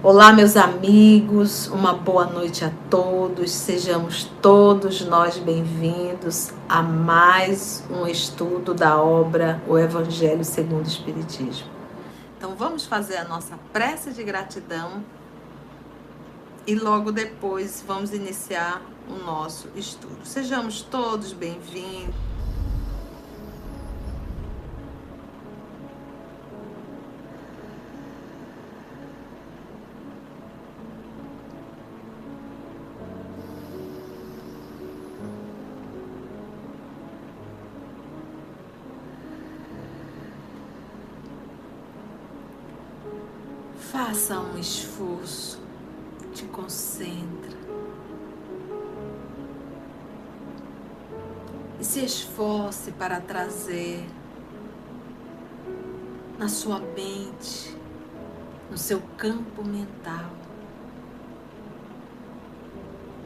Olá, meus amigos, uma boa noite a todos. Sejamos todos nós bem-vindos a mais um estudo da obra O Evangelho segundo o Espiritismo. Então vamos fazer a nossa prece de gratidão e logo depois vamos iniciar o nosso estudo. Sejamos todos bem-vindos. Faça um esforço, te concentra e se esforce para trazer na sua mente, no seu campo mental,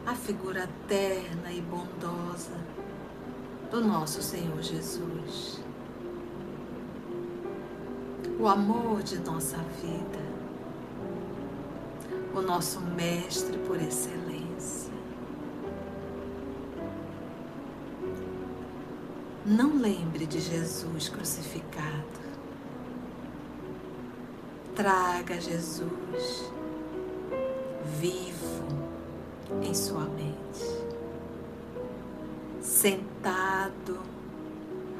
a figura terna e bondosa do nosso Senhor Jesus, o amor de nossa vida, o nosso mestre por excelência. Não lembre de Jesus crucificado. Traga Jesus vivo em sua mente, sentado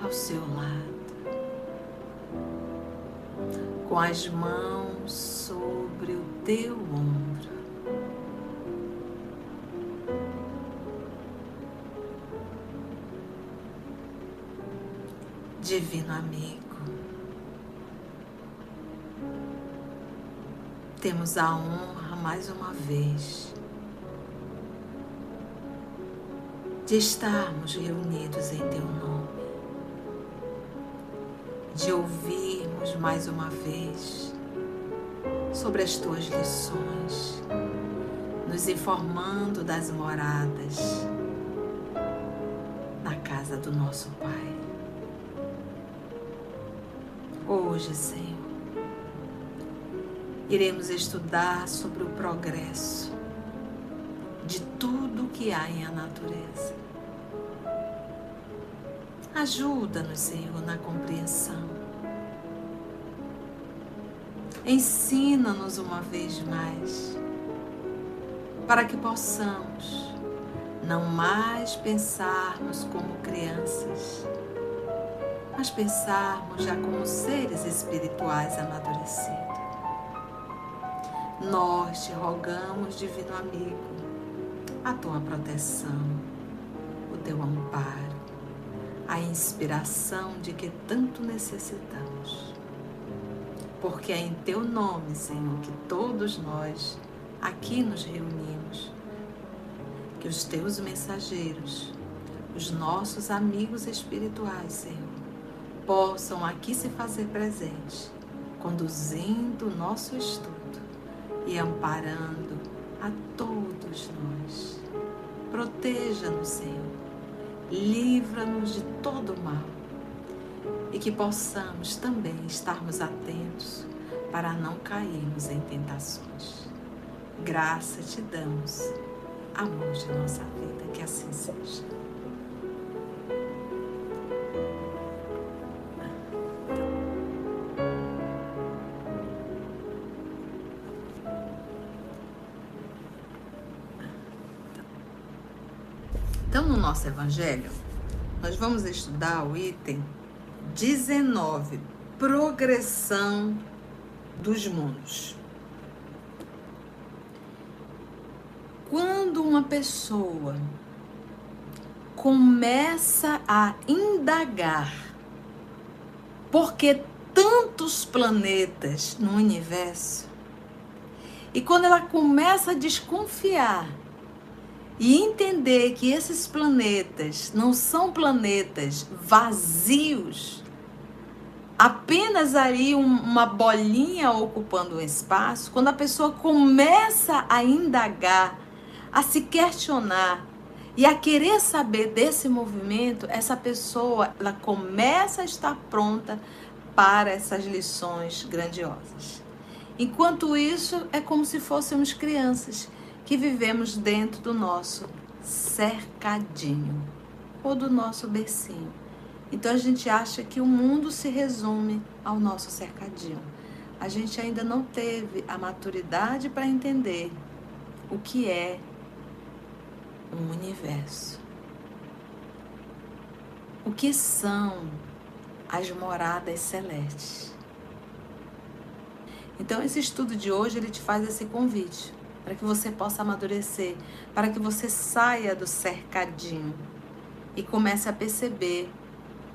ao seu lado, com as mãos sobre o teu ombro. Divino amigo, temos a honra mais uma vez de estarmos reunidos em teu nome, de ouvirmos mais uma vez sobre as tuas lições, nos informando das moradas na casa do nosso Pai. Hoje, Senhor, iremos estudar sobre o progresso de tudo que há em a natureza. Ajuda-nos, Senhor, na compreensão. Ensina-nos uma vez mais, para que possamos não mais pensarmos como crianças, mas pensarmos já como seres espirituais amadurecidos. Nós te rogamos, divino amigo, a tua proteção, o teu amparo, a inspiração de que tanto necessitamos. Porque é em teu nome, Senhor, que todos nós aqui nos reunimos, que os teus mensageiros, os nossos amigos espirituais, Senhor, possam aqui se fazer presentes, conduzindo o nosso estudo e amparando a todos nós. Proteja-nos, Senhor, livra-nos de todo o mal e que possamos também estarmos atentos para não cairmos em tentações. Graça te damos, amor de nossa vida, que assim seja. Então, no nosso Evangelho, nós vamos estudar o item 19, progressão dos mundos. Quando uma pessoa começa a indagar por que tantos planetas no universo, e quando ela começa a desconfiar e entender que esses planetas não são planetas vazios, apenas ali uma bolinha ocupando um espaço, quando a pessoa começa a indagar, a se questionar e a querer saber desse movimento, essa pessoa ela começa a estar pronta para essas lições grandiosas. Enquanto isso, é como se fôssemos crianças que vivemos dentro do nosso cercadinho ou do nosso bercinho. Então a gente acha que o mundo se resume ao nosso cercadinho. A gente ainda não teve a maturidade para entender o que é um universo. O que são as moradas celestes. Então esse estudo de hoje, ele te faz esse convite, para que você possa amadurecer, para que você saia do cercadinho e comece a perceber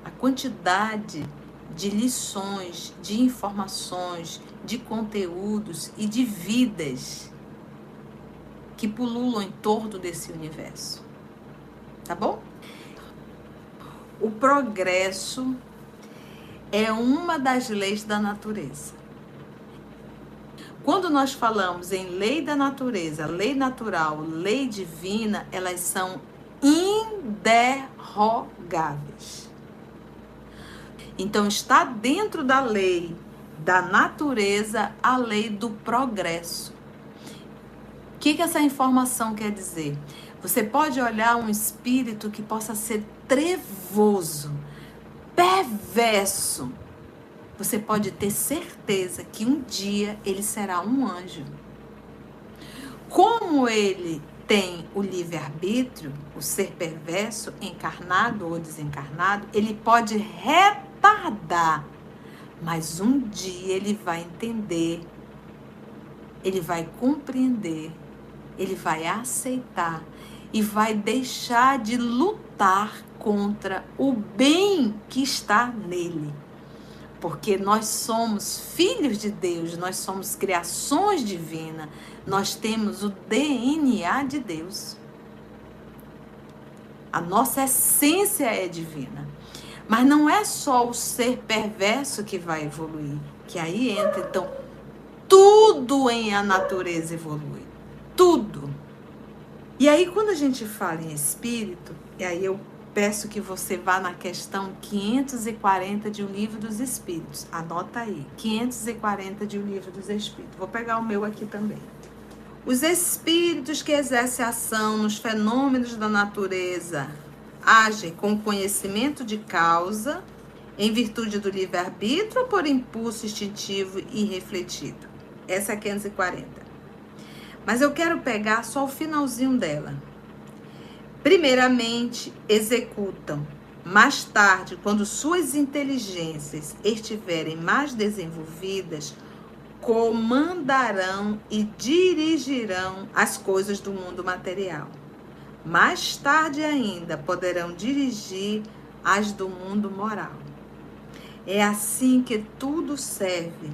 a quantidade de lições, de informações, de conteúdos e de vidas que pululam em torno desse universo. Tá bom? O progresso é uma das leis da natureza. Quando nós falamos em lei da natureza, lei natural, lei divina, elas são inderrogáveis. Então está dentro da lei da natureza a lei do progresso. O que essa informação quer dizer? Você pode olhar um espírito que possa ser trevoso, perverso. Você pode ter certeza que um dia ele será um anjo. Como ele tem o livre-arbítrio, o ser perverso, encarnado ou desencarnado, ele pode retardar, mas um dia ele vai entender, ele vai compreender, ele vai aceitar e vai deixar de lutar contra o bem que está nele. Porque nós somos filhos de Deus, nós somos criações divinas, nós temos o DNA de Deus. A nossa essência é divina. Mas não é só o ser perverso que vai evoluir, que aí entra, então, tudo em a natureza evolui. Tudo. E aí, quando a gente fala em espírito, e aí eu peço que você vá na questão 540 de O Livro dos Espíritos. Anota aí, 540 de O Livro dos Espíritos. Vou pegar o meu aqui também. Os espíritos que exercem ação nos fenômenos da natureza agem com conhecimento de causa, em virtude do livre-arbítrio ou por impulso instintivo e refletido. Essa é a 540. Mas eu quero pegar só o finalzinho dela. Primeiramente, executam. Mais tarde, quando suas inteligências estiverem mais desenvolvidas, comandarão e dirigirão as coisas do mundo material. Mais tarde ainda, poderão dirigir as do mundo moral. É assim que tudo serve.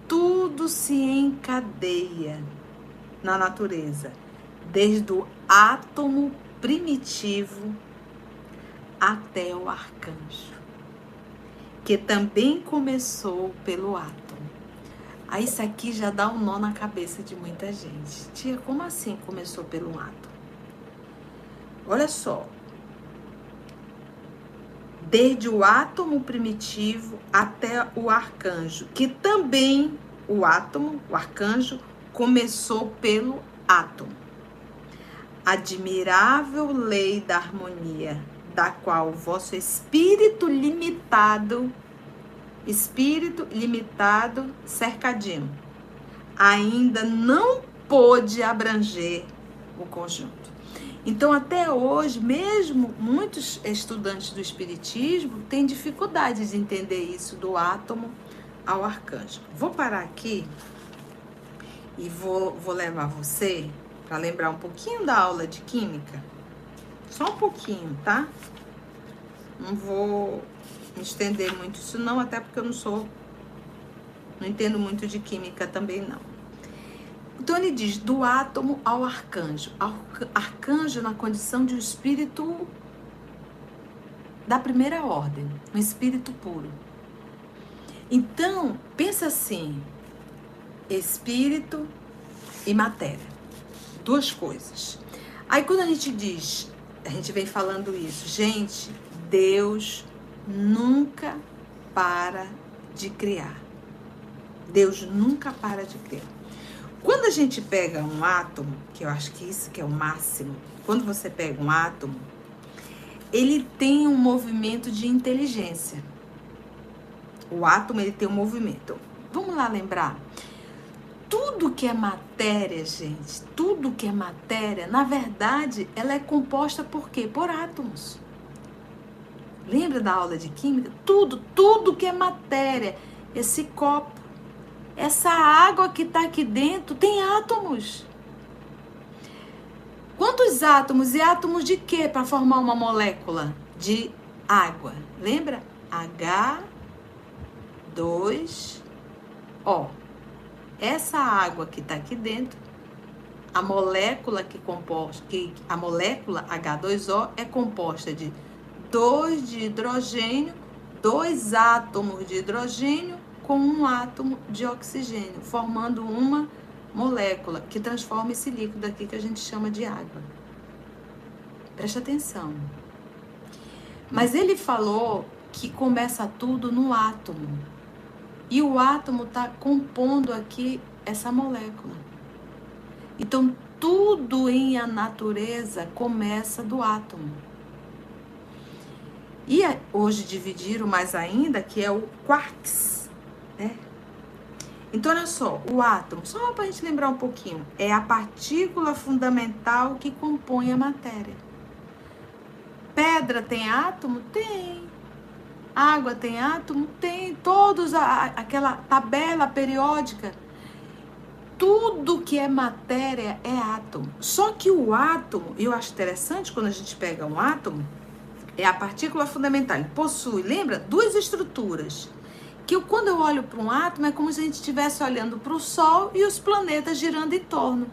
Tudo se encadeia na natureza, desde o átomo primitivo até o arcanjo, que também começou pelo átomo. Aí isso aqui já dá um nó na cabeça de muita gente. Tia, como assim começou pelo átomo? Olha só. Desde o átomo primitivo até o arcanjo, que também o átomo, o arcanjo, começou pelo átomo. Admirável lei da harmonia, da qual o vosso espírito limitado, cercadinho, ainda não pôde abranger o conjunto. Então, até hoje, mesmo muitos estudantes do espiritismo têm dificuldade de entender isso do átomo ao arcanjo. Vou parar aqui e vou levar você para lembrar um pouquinho da aula de química. Só um pouquinho, tá? Não vou me estender muito isso não, até porque eu não entendo muito de química também não. Então ele diz, do átomo ao arcanjo. Arcanjo na condição de um espírito da primeira ordem, um espírito puro. Então, pensa assim, espírito e matéria, duas coisas. Aí quando a gente diz, a gente vem falando isso, gente, Deus nunca para de criar. Deus nunca para de criar. Quando a gente pega um átomo, que eu acho que isso que é o máximo, quando você pega um átomo, ele tem um movimento de inteligência. O átomo, ele tem um movimento. Vamos lá lembrar? Tudo que é matéria, gente, tudo que é matéria, na verdade, ela é composta por quê? Por átomos. Lembra da aula de química? Tudo que é matéria, esse copo, essa água que está aqui dentro, tem átomos. Quantos átomos? E átomos de quê para formar uma molécula de água? Lembra? H2O. Essa água que está aqui dentro, a molécula a molécula H2O é composta de 2 de hidrogênio, 2 átomos de hidrogênio com 1 átomo de oxigênio, formando uma molécula que transforma esse líquido aqui que a gente chama de água. Preste atenção. Mas ele falou que começa tudo no átomo. E o átomo está compondo aqui essa molécula. Então, tudo em a natureza começa do átomo. E hoje dividiram mais ainda, que é o quarks, né? Então, olha só, o átomo, só para a gente lembrar um pouquinho, é a partícula fundamental que compõe a matéria. Pedra tem átomo? Tem. Água tem átomo? Tem. Todos, aquela tabela periódica. Tudo que é matéria é átomo. Só que o átomo, eu acho interessante quando a gente pega um átomo, é a partícula fundamental. Ele possui, lembra? 2 estruturas. Que quando eu olho para um átomo, é como se a gente estivesse olhando para o Sol e os planetas girando em torno.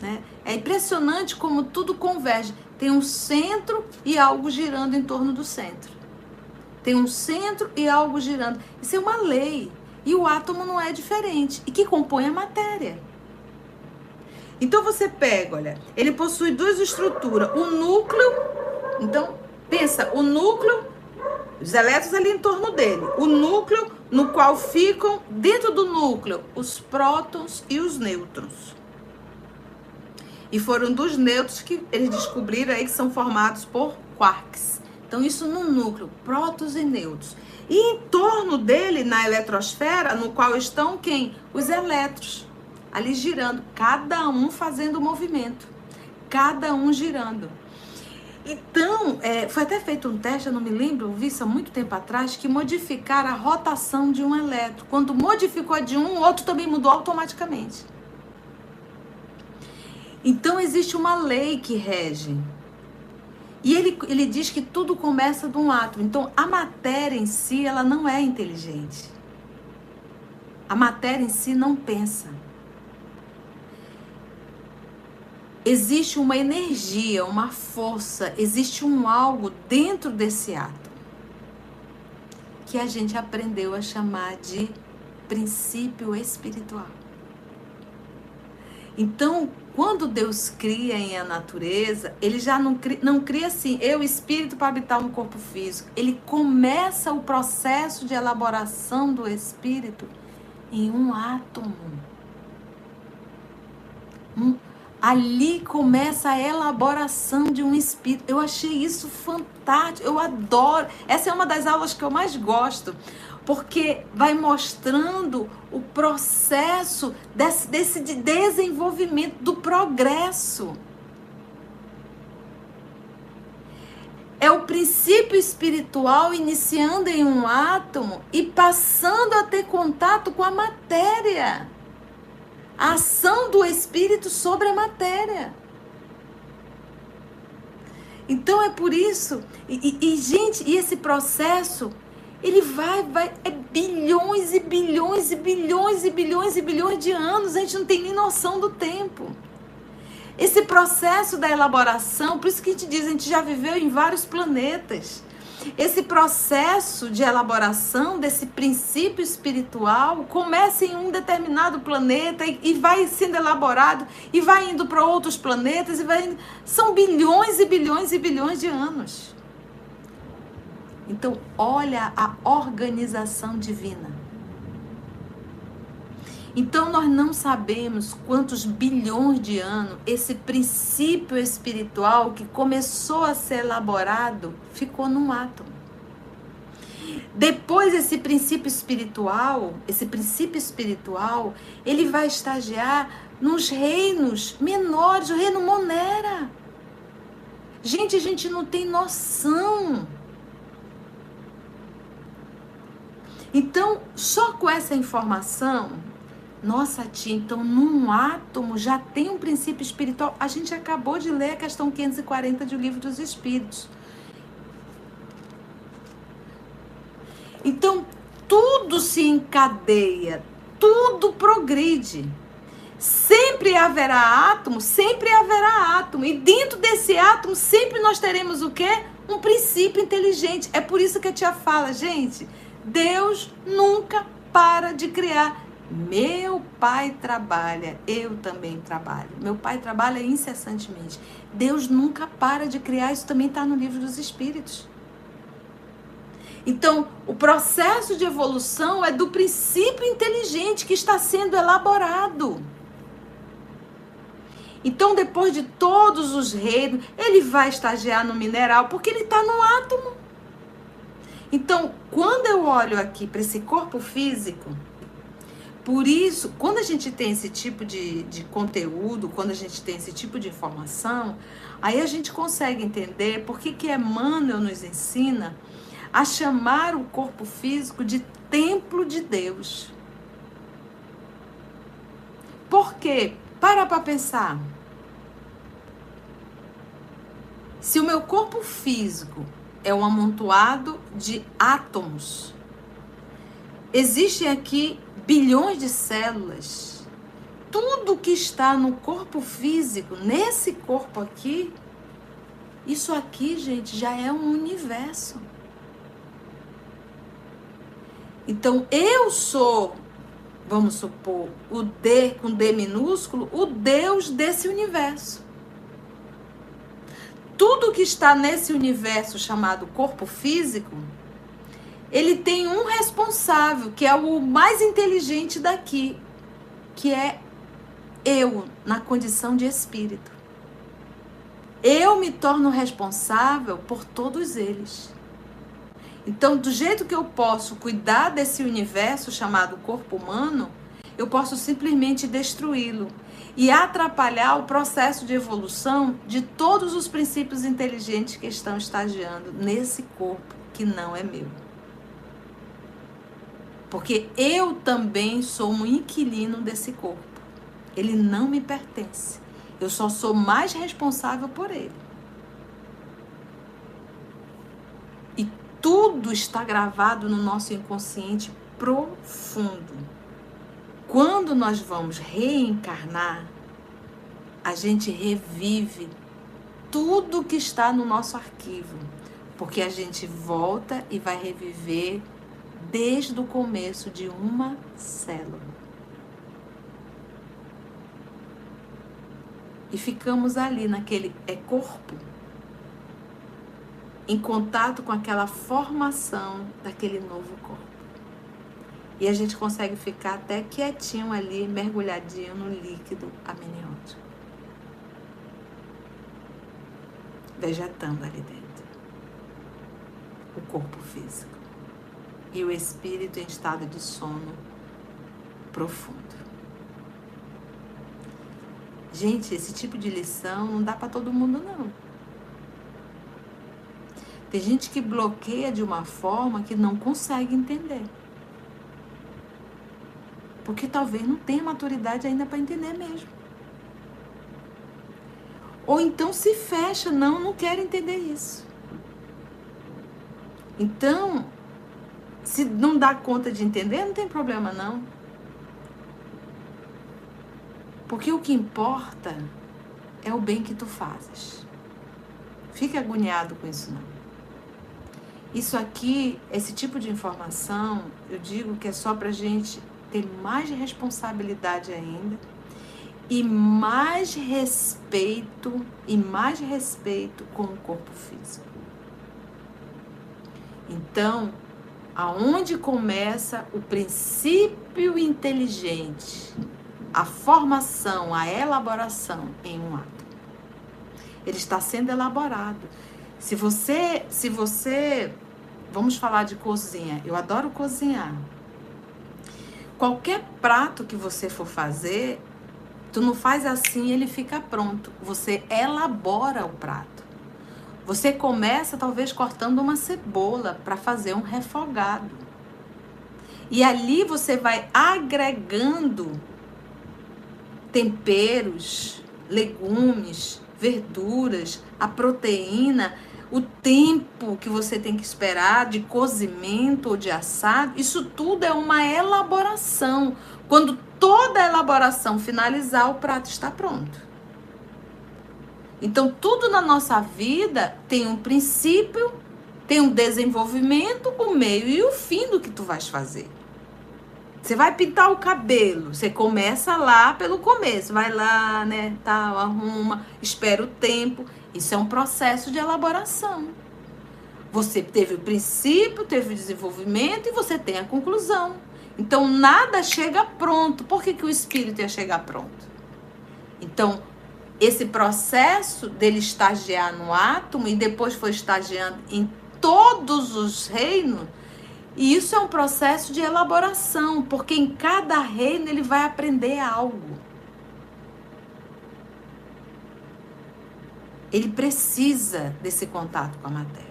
Né? É impressionante como tudo converge. Tem um centro e algo girando em torno do centro. Tem um centro e algo girando. Isso é uma lei. E o átomo não é diferente. E que compõe a matéria. Então você pega, olha, ele possui 2 estruturas. O núcleo, então, pensa, o núcleo, os elétrons ali em torno dele. O núcleo no qual ficam, dentro do núcleo, os prótons e os nêutrons. E foram dos nêutrons que eles descobriram aí que são formados por quarks. Então, isso no núcleo, prótons e nêutrons. E em torno dele, na eletrosfera, no qual estão quem? Os elétrons. Ali girando, cada um fazendo movimento. Cada um girando. Então, foi até feito um teste, eu não me lembro, eu vi isso há muito tempo atrás, que modificaram a rotação de um elétron. Quando modificou a de um, o outro também mudou automaticamente. Então, existe uma lei que rege. E ele diz que tudo começa de um átomo. Então, a matéria em si, ela não é inteligente. A matéria em si não pensa. Existe uma energia, uma força, existe um algo dentro desse átomo que a gente aprendeu a chamar de princípio espiritual. Então, quando Deus cria em a natureza, ele já não cria assim, eu espírito para habitar um corpo físico. Ele começa o processo de elaboração do espírito em um átomo. Ali começa a elaboração de um espírito. Eu achei isso fantástico, eu adoro. Essa é uma das aulas que eu mais gosto, porque vai mostrando o processo desse desenvolvimento, do progresso. É o princípio espiritual iniciando em um átomo e passando a ter contato com a matéria. A ação do espírito sobre a matéria. Então é por isso, gente, e esse processo, ele vai, é bilhões e bilhões e bilhões e bilhões e bilhões de anos, a gente não tem nem noção do tempo. Esse processo da elaboração, por isso que a gente já viveu em vários planetas. Esse processo de elaboração desse princípio espiritual começa em um determinado planeta e vai sendo elaborado e vai indo para outros planetas são bilhões e bilhões e bilhões de anos. Então, olha a organização divina. Então nós não sabemos quantos bilhões de anos esse princípio espiritual que começou a ser elaborado ficou num átomo. Depois esse princípio espiritual, ele vai estagiar nos reinos menores, o reino Monera. Gente, a gente não tem noção. Então, só com essa informação, nossa tia, então num átomo já tem um princípio espiritual. A gente acabou de ler a questão 540 do Livro dos Espíritos. Então, tudo se encadeia, tudo progride. Sempre haverá átomo, e dentro desse átomo sempre nós teremos o quê? Um princípio inteligente. É por isso que a tia fala, gente, Deus nunca para de criar. Meu pai trabalha, eu também trabalho. Meu pai trabalha incessantemente. Deus nunca para de criar, isso também está no Livro dos Espíritos. Então, o processo de evolução é do princípio inteligente que está sendo elaborado. Então, depois de todos os reinos, ele vai estagiar no mineral, porque ele está no átomo. Então, quando eu olho aqui para esse corpo físico, por isso, quando a gente tem esse tipo de conteúdo, quando a gente tem esse tipo de informação, aí a gente consegue entender por que Emmanuel nos ensina a chamar o corpo físico de templo de Deus. Por quê? Para pensar. Se o meu corpo físico é um amontoado de átomos, existem aqui bilhões de células. Tudo que está no corpo físico, nesse corpo aqui, isso aqui, gente, já é um universo. Então, eu sou, vamos supor, o D com D minúsculo, o Deus desse universo. Tudo que está nesse universo chamado corpo físico, ele tem um responsável, que é o mais inteligente daqui, que é eu, na condição de espírito. Eu me torno responsável por todos eles. Então, do jeito que eu posso cuidar desse universo chamado corpo humano, eu posso simplesmente destruí-lo e atrapalhar o processo de evolução de todos os princípios inteligentes que estão estagiando nesse corpo que não é meu. Porque eu também sou um inquilino desse corpo. Ele não me pertence. Eu só sou mais responsável por ele. E tudo está gravado no nosso inconsciente profundo. Quando nós vamos reencarnar, a gente revive tudo que está no nosso arquivo. Porque a gente volta e vai reviver desde o começo de uma célula. E ficamos ali naquele corpo, em contato com aquela formação daquele novo corpo. E a gente consegue ficar até quietinho ali, mergulhadinho no líquido amniótico. Vegetando ali dentro. O corpo físico. E o espírito em estado de sono profundo. Gente, esse tipo de lição não dá para todo mundo, não. Tem gente que bloqueia de uma forma que não consegue entender. Porque talvez não tenha maturidade ainda para entender mesmo. Ou então se fecha, não quero entender isso. Então, se não dá conta de entender, não tem problema não. Porque o que importa é o bem que tu fazes. Fica agoniado com isso não. Isso aqui, esse tipo de informação, eu digo que é só pra gente ter mais responsabilidade ainda e mais respeito com o corpo físico. Então, aonde começa o princípio princípio inteligente, a formação, a elaboração em um átomo. Ele está sendo elaborado. Se você, vamos falar de cozinha, eu adoro cozinhar. Qualquer prato que você for fazer, tu não faz assim, ele fica pronto. Você elabora o prato. Você começa talvez cortando uma cebola para fazer um refogado. E ali você vai agregando temperos, legumes, verduras, a proteína, o tempo que você tem que esperar de cozimento ou de assado. Isso tudo é uma elaboração. Quando toda a elaboração finalizar, o prato está pronto. Então, tudo na nossa vida tem um princípio, tem um desenvolvimento, o meio e o fim do que tu vais fazer. Você vai pintar o cabelo, você começa lá pelo começo, vai lá, né, tal, arruma, espera o tempo. Isso é um processo de elaboração. Você teve o princípio, teve o desenvolvimento e você tem a conclusão. Então, nada chega pronto. Por que o espírito ia chegar pronto? Então, esse processo dele estagiar no átomo e depois foi estagiando em todos os reinos, e isso é um processo de elaboração, porque em cada reino ele vai aprender algo. Ele precisa desse contato com a matéria.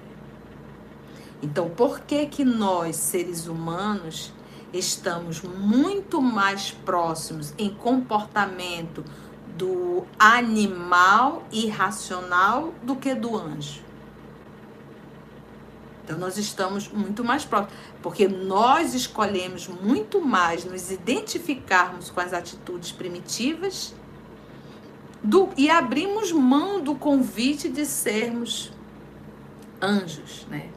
Então, por que nós, seres humanos, estamos muito mais próximos em comportamento do animal irracional do que do anjo? Então, nós estamos muito mais próximos, porque nós escolhemos muito mais nos identificarmos com as atitudes primitivas e abrimos mão do convite de sermos anjos, né?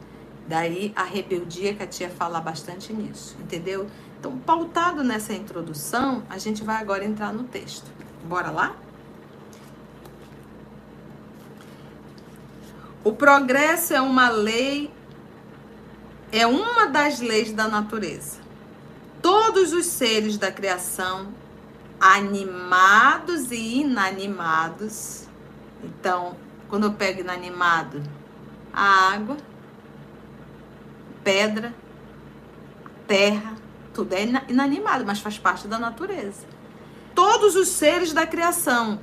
Daí a rebeldia, que a tia fala bastante nisso, entendeu? Então, pautado nessa introdução, a gente vai agora entrar no texto. Bora lá? O progresso é uma lei, é uma das leis da natureza. Todos os seres da criação, animados e inanimados. Então, quando eu pego inanimado, a água, pedra, terra, tudo é inanimado, mas faz parte da natureza. Todos os seres da criação,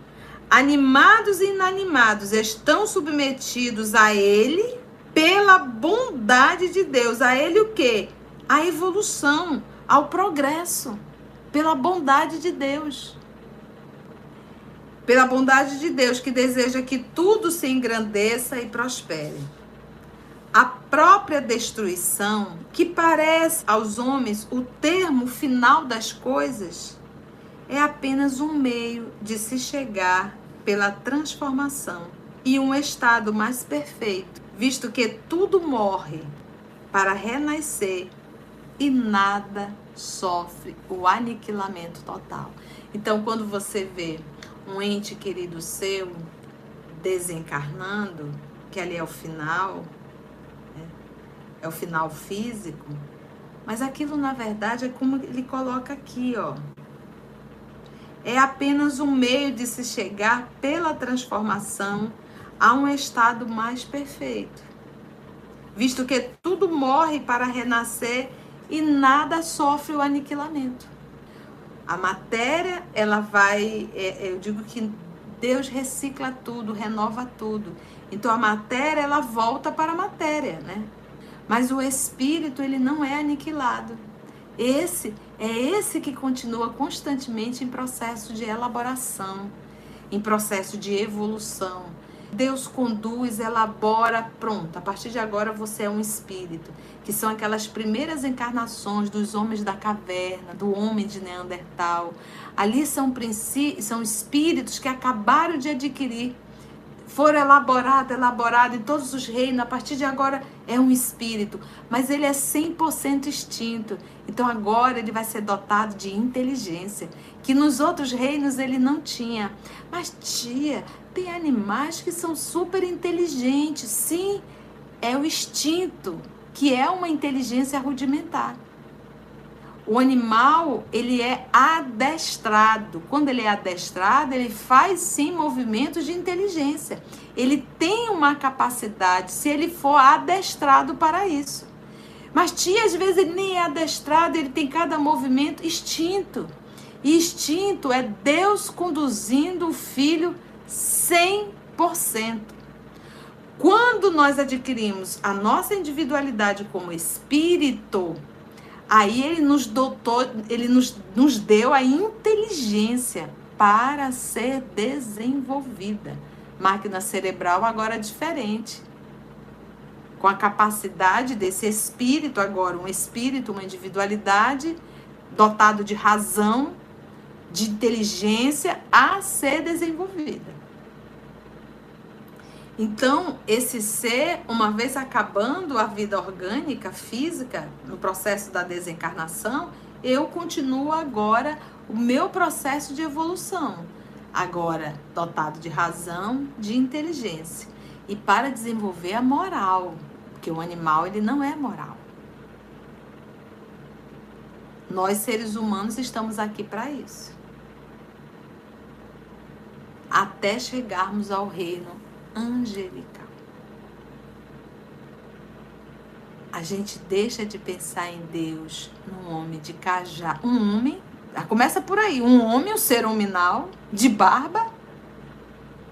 animados e inanimados, estão submetidos a ele pela bondade de Deus. A ele o quê? A evolução, ao progresso, pela bondade de Deus. Pela bondade de Deus, que deseja que tudo se engrandeça e prospere. A própria destruição, que parece aos homens o termo final das coisas, é apenas um meio de se chegar pela transformação e um estado mais perfeito, visto que tudo morre para renascer e nada sofre o aniquilamento total. Então, quando você vê um ente querido seu desencarnando, que ali é o final, né? É o final físico, mas aquilo na verdade é como ele coloca aqui, ó. É apenas um meio de se chegar pela transformação a um estado mais perfeito, visto que tudo morre para renascer e nada sofre o aniquilamento. A matéria, ela vai, eu digo que Deus recicla tudo, renova tudo. Então a matéria, ela volta para a matéria, né? Mas o espírito, ele não é aniquilado. Esse que continua constantemente em processo de elaboração, em processo de evolução. Deus conduz, elabora, pronto. A partir de agora você é um espírito, que são aquelas primeiras encarnações dos homens da caverna, do homem de Neandertal. Ali são espíritos que acabaram de adquirir, foram elaborado em todos os reinos. A partir de agora é um espírito, mas ele é 100% extinto. Então agora ele vai ser dotado de inteligência, que nos outros reinos ele não tinha. Mas tia, tem animais que são super inteligentes. Sim, é o instinto, que é uma inteligência rudimentar. O animal, ele é adestrado. Quando ele é adestrado, ele faz sim movimentos de inteligência. Ele tem uma capacidade, se ele for adestrado para isso. Mas tia, às vezes ele nem é adestrado, ele tem cada movimento instinto. E instinto é Deus conduzindo o filho 100%. Quando nós adquirimos a nossa individualidade como espírito, aí ele nos dotou, ele nos deu a inteligência para ser desenvolvida. Máquina cerebral agora é diferente. Com a capacidade desse espírito agora, um espírito, uma individualidade, dotado de razão, de inteligência a ser desenvolvida. Então, esse ser, uma vez acabando a vida orgânica, física, no processo da desencarnação, eu continuo agora o meu processo de evolução. Agora, dotado de razão, de inteligência. E para desenvolver a moral, porque o animal, ele não é moral. Nós, seres humanos, estamos aqui para isso. Até chegarmos ao reino angelical. A gente deixa de pensar em Deus num homem de cajado. Um homem, começa por aí, um homem, um ser hominal, de barba,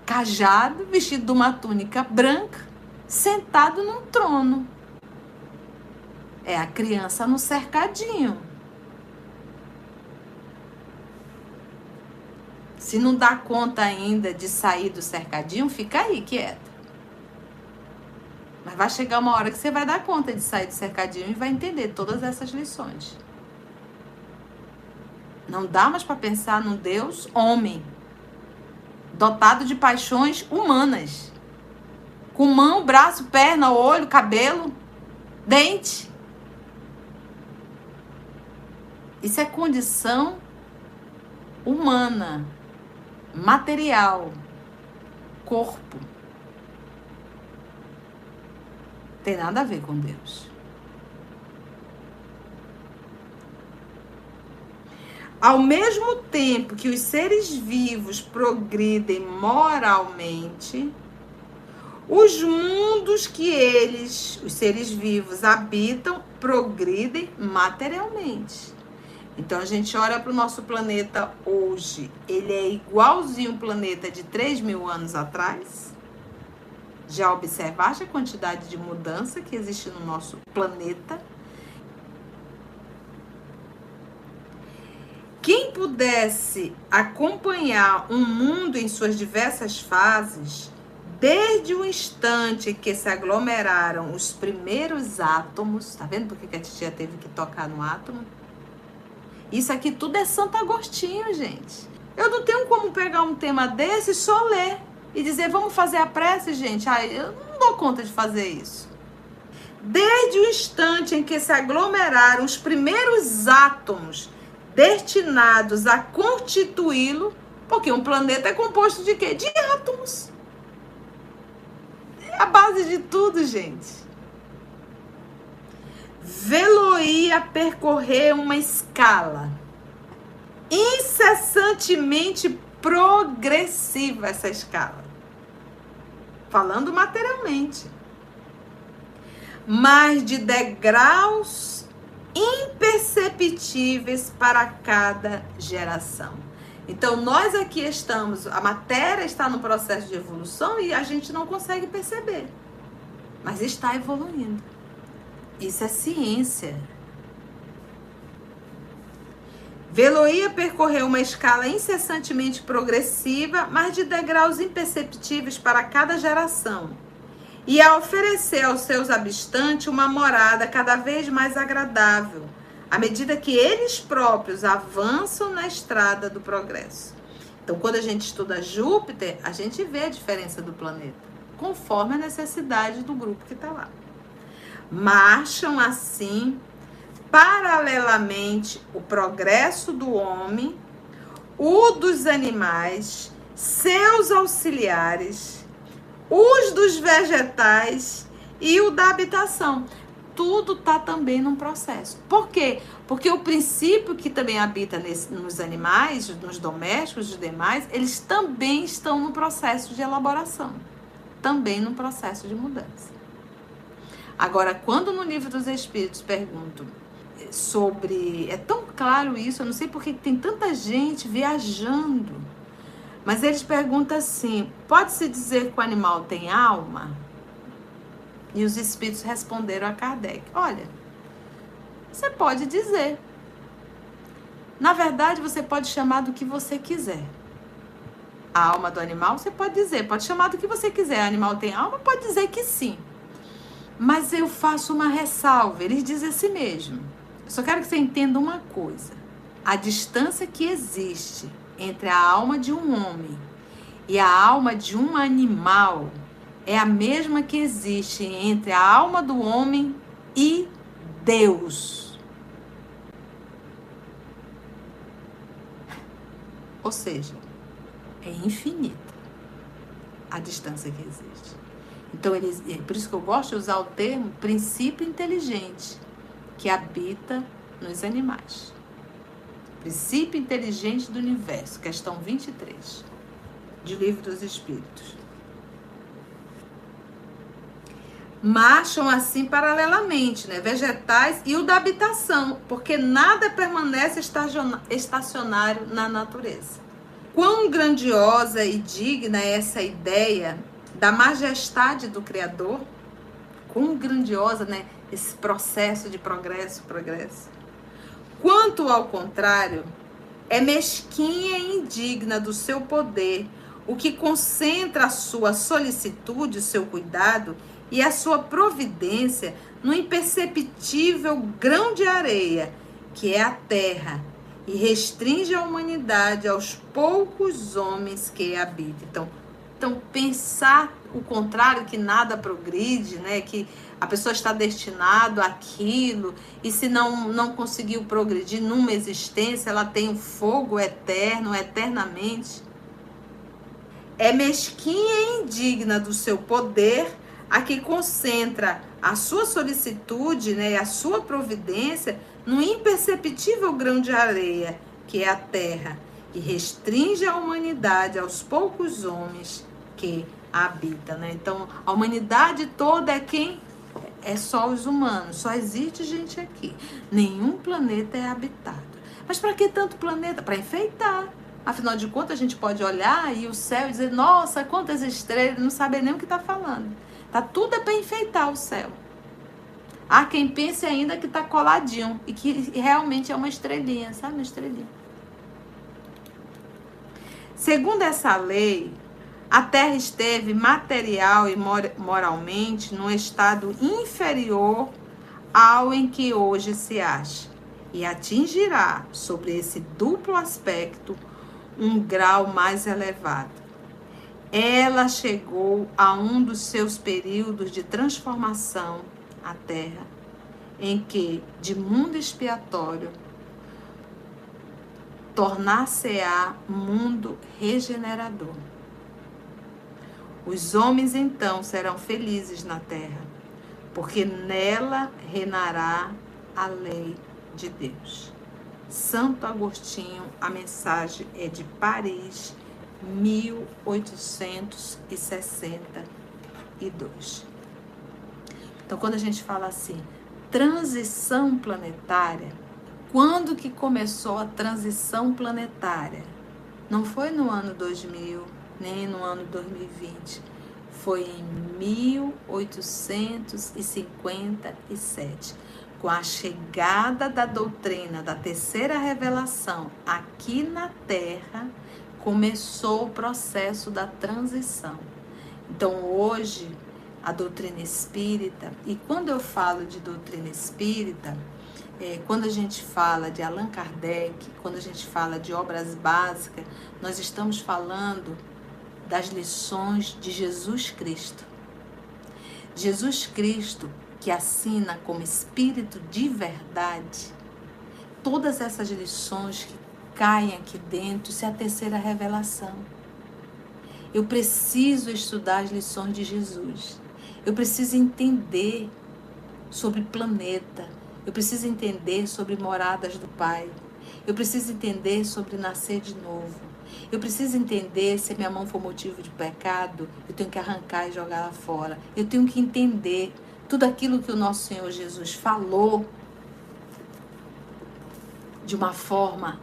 cajado, vestido de uma túnica branca, sentado num trono. É a criança no cercadinho. Se não dá conta ainda de sair do cercadinho, fica aí quieto. Mas vai chegar uma hora que você vai dar conta de sair do cercadinho e vai entender todas essas lições. Não dá mais para pensar num Deus homem, dotado de paixões humanas, com mão, braço, perna, olho, cabelo, dente. Isso é condição humana, material, corpo. Tem nada a ver com Deus. Ao mesmo tempo que os seres vivos progridem moralmente, os mundos que eles, os seres vivos, habitam, progridem materialmente. Então, a gente olha para o nosso planeta hoje. Ele é igualzinho o planeta de 3.000 anos atrás? Já observaste a quantidade de mudança que existe no nosso planeta? Quem pudesse acompanhar um mundo em suas diversas fases, desde o instante em que se aglomeraram os primeiros átomos, tá vendo por que a titia teve que tocar no átomo? Isso aqui tudo é Santo Agostinho, gente. Eu não tenho como pegar um tema desse e só ler e dizer, vamos fazer a prece, gente. Eu não dou conta de fazer isso. Desde o instante em que se aglomeraram os primeiros átomos destinados a constituí-lo, porque um planeta é composto de quê? De átomos. É a base de tudo, gente. Vê-lo-ia percorrer uma escala incessantemente progressiva, essa escala. Falando materialmente. Mas de degraus imperceptíveis para cada geração. Então, nós aqui estamos, a matéria está no processo de evolução e a gente não consegue perceber. Mas está evoluindo. Isso é ciência. Vê-lo-ia percorrer uma escala incessantemente progressiva, mas de degraus imperceptíveis para cada geração, e a oferecer aos seus habitantes uma morada cada vez mais agradável, à medida que eles próprios avançam na estrada do progresso. Então, quando a gente estuda Júpiter, a gente vê a diferença do planeta, conforme a necessidade do grupo que está lá. Marcham assim, paralelamente, o progresso do homem, o dos animais, seus auxiliares, os dos vegetais e o da habitação. Tudo está também num processo. Por quê? Porque o princípio que também habita nos animais, nos domésticos, os demais, eles também estão no processo de elaboração, também no processo de mudança. Agora, quando no Livro dos Espíritos pergunto sobre... É tão claro isso, eu não sei porque tem tanta gente viajando, mas eles perguntam assim, pode-se dizer que o animal tem alma? E os espíritos responderam a Kardec, olha, você pode dizer. Na verdade, você pode chamar do que você quiser. A alma do animal, você pode dizer, pode chamar do que você quiser. O animal tem alma, pode dizer que sim. Mas eu faço uma ressalva, eles dizem assim mesmo. Eu só quero que você entenda uma coisa. A distância que existe entre a alma de um homem e a alma de um animal é a mesma que existe entre a alma do homem e Deus. Ou seja, é infinita a distância que existe. Então, é por isso que eu gosto de usar o termo princípio inteligente, que habita nos animais. Princípio inteligente do universo, questão 23, de Livro dos Espíritos. Marcham assim paralelamente, né? Vegetais e o da habitação, porque nada permanece estacionário na natureza. Quão grandiosa e digna é essa ideia da majestade do Criador? Quão grandiosa, né? Esse processo de progresso. Quanto ao contrário, é mesquinha e indigna do seu poder, o que concentra a sua solicitude, o seu cuidado e a sua providência no imperceptível grão de areia, que é a terra, e restringe a humanidade aos poucos homens que a habitam. Então, pensar o contrário, que nada progride, né? Que a pessoa está destinada àquilo, e se não conseguiu progredir numa existência, ela tem um fogo eterno, eternamente. É mesquinha e indigna do seu poder, a que concentra a sua solicitude, né, e a sua providência no imperceptível grão de areia, que é a terra, e restringe a humanidade aos poucos homens que a habitam, né? Então, a humanidade toda é quem? É só os humanos, só existe gente aqui. Nenhum planeta é habitado. Mas para que tanto planeta? Para enfeitar. Afinal de contas, a gente pode olhar e o céu e dizer, nossa, quantas estrelas, não saber nem o que está falando. Tá tudo é para enfeitar o céu. Há quem pense ainda que está coladinho e que realmente é uma estrelinha, sabe? Uma estrelinha. Segundo essa lei, a Terra esteve material e moralmente num estado inferior ao em que hoje se acha e atingirá, sobre esse duplo aspecto, um grau mais elevado. Ela chegou a um dos seus períodos de transformação, a Terra, em que, de mundo expiatório, tornar-se-á mundo regenerador. Os homens, então, serão felizes na Terra, porque nela reinará a lei de Deus. Santo Agostinho, a mensagem é de Paris, 1862. Então, quando a gente fala assim, transição planetária, quando que começou a transição planetária? Não foi no ano 2000, nem no ano 2020. Foi em 1857, com a chegada da doutrina da terceira revelação aqui na Terra, começou o processo da transição. Então, hoje, a doutrina espírita, e quando eu falo de doutrina espírita, quando a gente fala de Allan Kardec, quando a gente fala de obras básicas, nós estamos falando das lições de Jesus Cristo. Jesus Cristo, que assina como Espírito de verdade, todas essas lições que caem aqui dentro, isso é a terceira revelação. Eu preciso estudar as lições de Jesus. Eu preciso entender sobre planeta. Eu preciso entender sobre moradas do Pai. Eu preciso entender sobre nascer de novo. Eu preciso entender se a minha mão for motivo de pecado, eu tenho que arrancar e jogar ela fora. Eu tenho que entender tudo aquilo que o nosso Senhor Jesus falou de uma forma,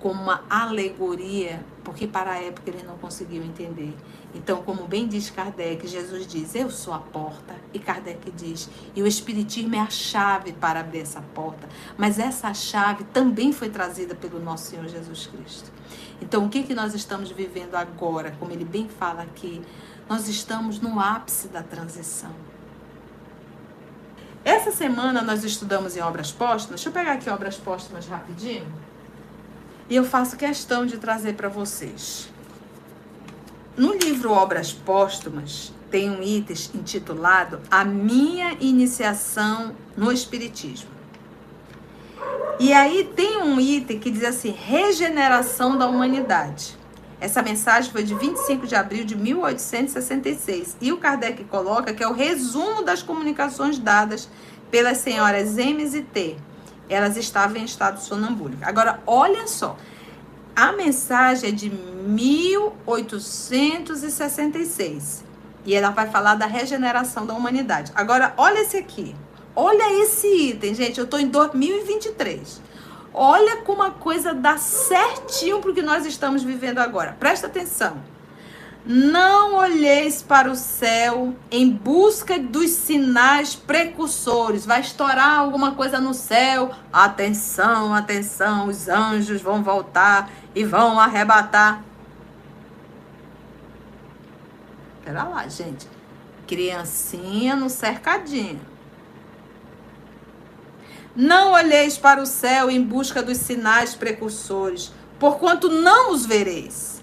como uma alegoria, porque para a época ele não conseguiu entender. Então, como bem diz Kardec, Jesus diz, eu sou a porta. E Kardec diz, e o Espiritismo é a chave para abrir essa porta. Mas essa chave também foi trazida pelo nosso Senhor Jesus Cristo. Então, o que nós estamos vivendo agora? Como ele bem fala aqui, nós estamos no ápice da transição. Essa semana nós estudamos em obras póstumas. Deixa eu pegar aqui obras póstumas rapidinho. E eu faço questão de trazer para vocês. No livro Obras Póstumas, tem um item intitulado A Minha Iniciação no Espiritismo. E aí tem um item que diz assim, Regeneração da Humanidade. Essa mensagem foi de 25 de abril de 1866. E o Kardec coloca que é o resumo das comunicações dadas pelas senhoras M e T. Elas estavam em estado sonambúlico. Agora, olha só. A mensagem é de 1866. E ela vai falar da regeneração da humanidade. Agora, olha esse aqui. Olha esse item, gente. Eu estou em 2023. Olha como a coisa dá certinho para o que nós estamos vivendo agora. Presta atenção. Não olheis para o céu em busca dos sinais precursores. Vai estourar alguma coisa no céu. Atenção, atenção, os anjos vão voltar e vão arrebatar. Pera lá, gente. Criancinha no cercadinho. Não olheis para o céu em busca dos sinais precursores, porquanto não os vereis.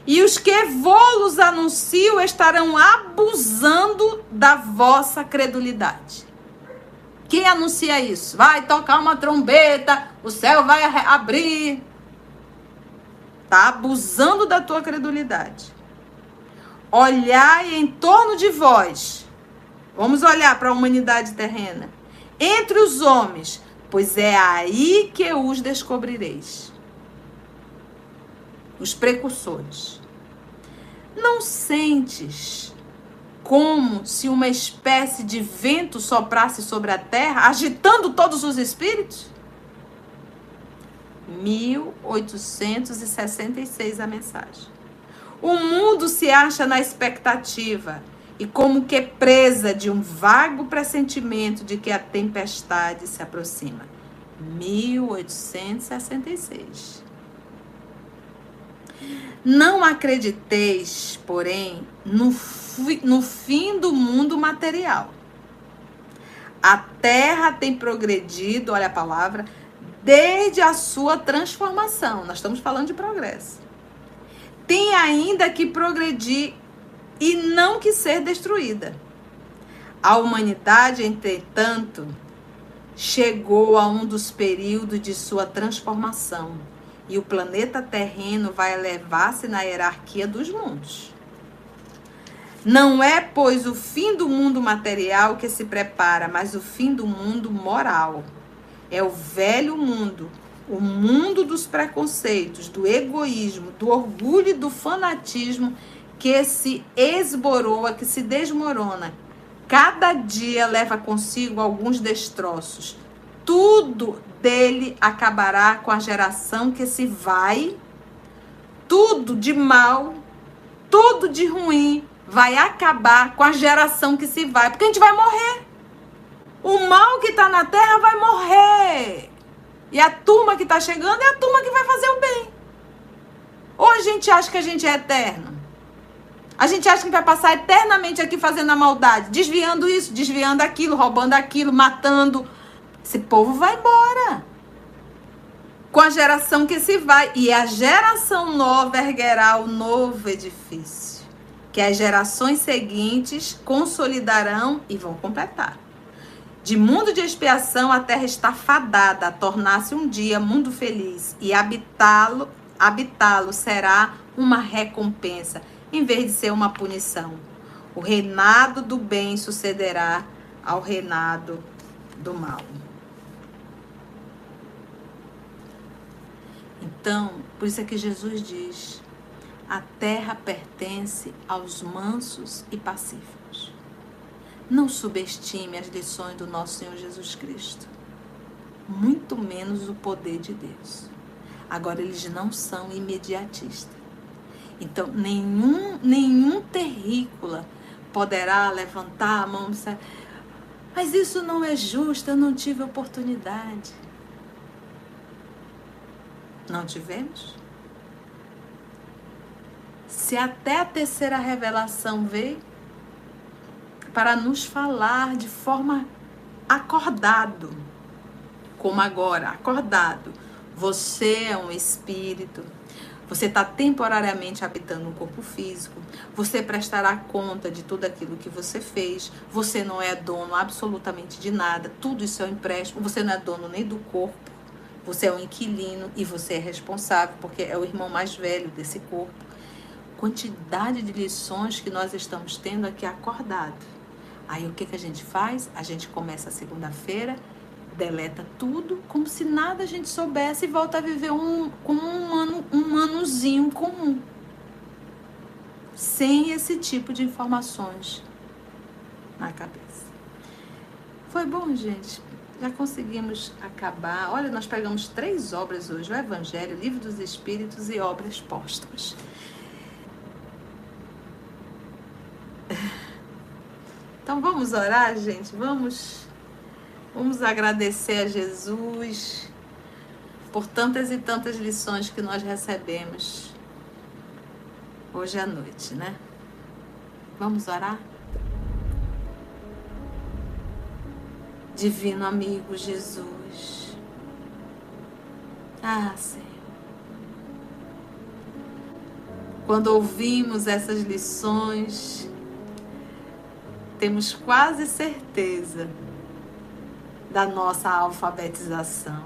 E os que vô-los anunciam estarão abusando da vossa credulidade. Quem anuncia isso? Vai tocar uma trombeta, o céu vai abrir. Está abusando da tua credulidade. Olhai em torno de vós. Vamos olhar para a humanidade terrena. Entre os homens, pois é aí que os descobrireis. Os precursores. Não sentes como se uma espécie de vento soprasse sobre a terra, agitando todos os espíritos? 1866 a mensagem. O mundo se acha na expectativa e como que presa de um vago pressentimento de que a tempestade se aproxima. 1866. Não acrediteis, porém, no fim do mundo material. A Terra tem progredido, olha a palavra, desde a sua transformação. Nós estamos falando de progresso. Tem ainda que progredir e não que ser destruída. A humanidade, entretanto, chegou a um dos períodos de sua transformação. E o planeta terreno vai elevar-se na hierarquia dos mundos. Não é, pois, o fim do mundo material que se prepara, mas o fim do mundo moral. É o velho mundo, o mundo dos preconceitos, do egoísmo, do orgulho e do fanatismo que se esboroa, que se desmorona. Cada dia leva consigo alguns destroços. Tudo dele acabará com a geração que se vai. Tudo de mal, tudo de ruim vai acabar com a geração que se vai. Porque a gente vai morrer. O mal que está na terra vai morrer. E a turma que está chegando é a turma que vai fazer o bem. Ou a gente acha que a gente é eterno? A gente acha que vai passar eternamente aqui fazendo a maldade, desviando isso, desviando aquilo, roubando aquilo, matando. Esse povo vai embora. Com a geração que se vai. E a geração nova erguerá o novo edifício, que as gerações seguintes consolidarão e vão completar. De mundo de expiação, a terra está fadada a tornar-se um dia mundo feliz. E habitá-lo será uma recompensa, em vez de ser uma punição. O reinado do bem sucederá ao reinado do mal. Então, por isso é que Jesus diz: a terra pertence aos mansos e pacíficos. Não subestime as lições do nosso Senhor Jesus Cristo, muito menos o poder de Deus. Agora, eles não são imediatistas. Então, nenhum terrícola poderá levantar a mão e dizer: mas isso não é justo, eu não tive oportunidade. Não tivemos? Se até a terceira revelação veio para nos falar de forma acordado, como agora, acordado. Você é um espírito, você está temporariamente habitando um corpo físico, você prestará conta de tudo aquilo que você fez, você não é dono absolutamente de nada, tudo isso é um empréstimo, você não é dono nem do corpo, você é um inquilino e você é responsável, porque é o irmão mais velho desse corpo. Quantidade de lições que nós estamos tendo aqui acordado. Aí o que a gente faz? A gente começa a segunda-feira, deleta tudo, como se nada a gente soubesse e volta a viver um anozinho comum. Sem esse tipo de informações na cabeça. Foi bom, gente? Já conseguimos acabar. Olha, nós pegamos 3 obras hoje: o Evangelho, o Livro dos Espíritos e obras póstumas. Então vamos orar, gente? Vamos agradecer a Jesus por tantas e tantas lições que nós recebemos hoje à noite, né? Vamos orar? Divino amigo Jesus. Ah, Senhor. Quando ouvimos essas lições, temos quase certeza da nossa alfabetização.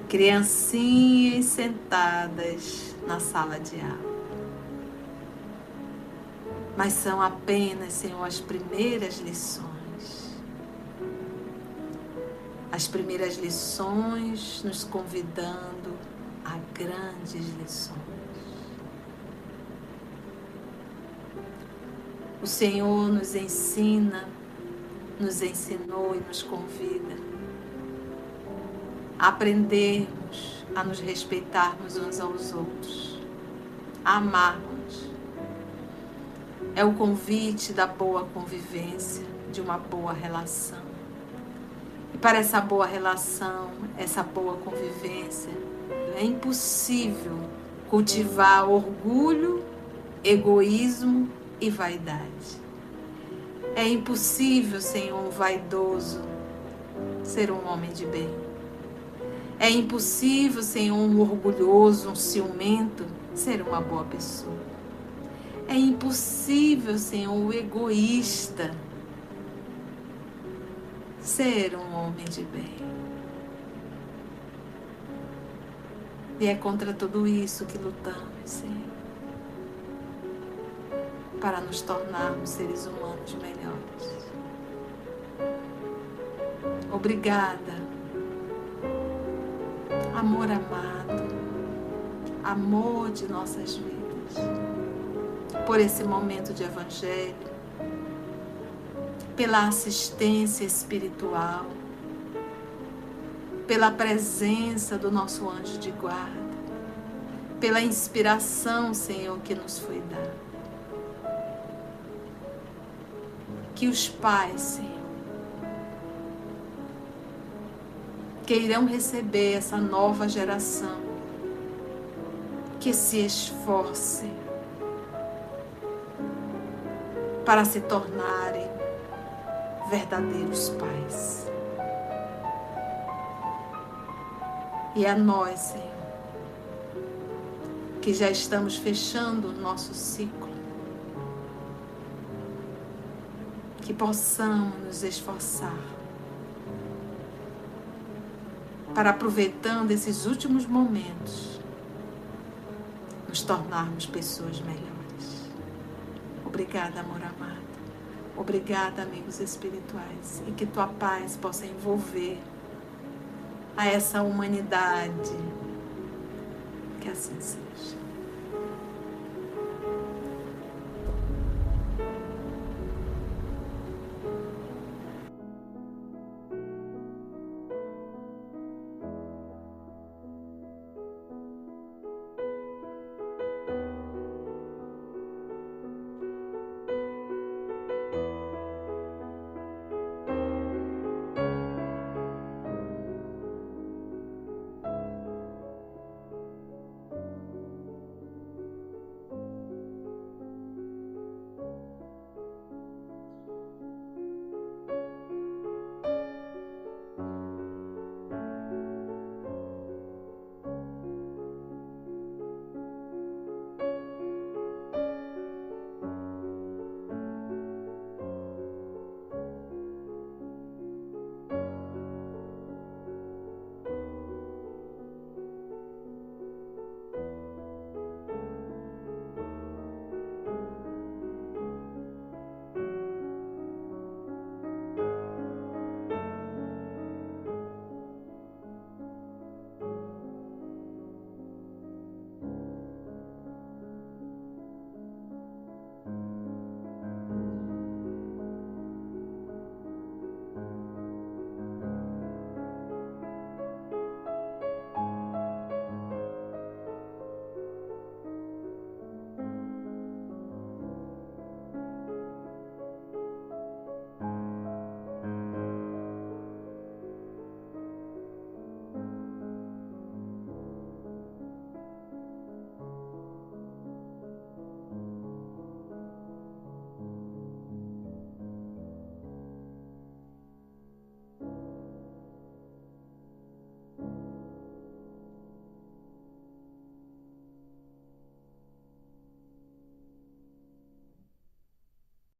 Criancinhas sentadas na sala de aula. Mas são apenas, Senhor, as primeiras lições. As primeiras lições nos convidando a grandes lições. O Senhor nos ensina, nos ensinou e nos convida a aprendermos a nos respeitarmos uns aos outros, a amarmos. É o convite da boa convivência, de uma boa relação. E para essa boa relação, essa boa convivência, é impossível cultivar orgulho, egoísmo e vaidade. É impossível, Senhor, um vaidoso ser um homem de bem. É impossível, Senhor, um orgulhoso, um ciumento ser uma boa pessoa. É impossível, Senhor, o egoísta ser um homem de bem. E é contra tudo isso que lutamos, Senhor, para nos tornarmos seres humanos melhores. Obrigada, amor amado, amor de nossas vidas, por esse momento de Evangelho, pela assistência espiritual, pela presença do nosso anjo de guarda, pela inspiração, Senhor, que nos foi dada. Que os pais, Senhor, queiram receber essa nova geração, que se esforcem para se tornarem verdadeiros pais. E a nós, Senhor, que já estamos fechando o nosso ciclo, que possamos nos esforçar para, aproveitando esses últimos momentos, nos tornarmos pessoas melhores. Obrigada, amor amado. Obrigada, amigos espirituais, e que tua paz possa envolver a essa humanidade. Que assim seja.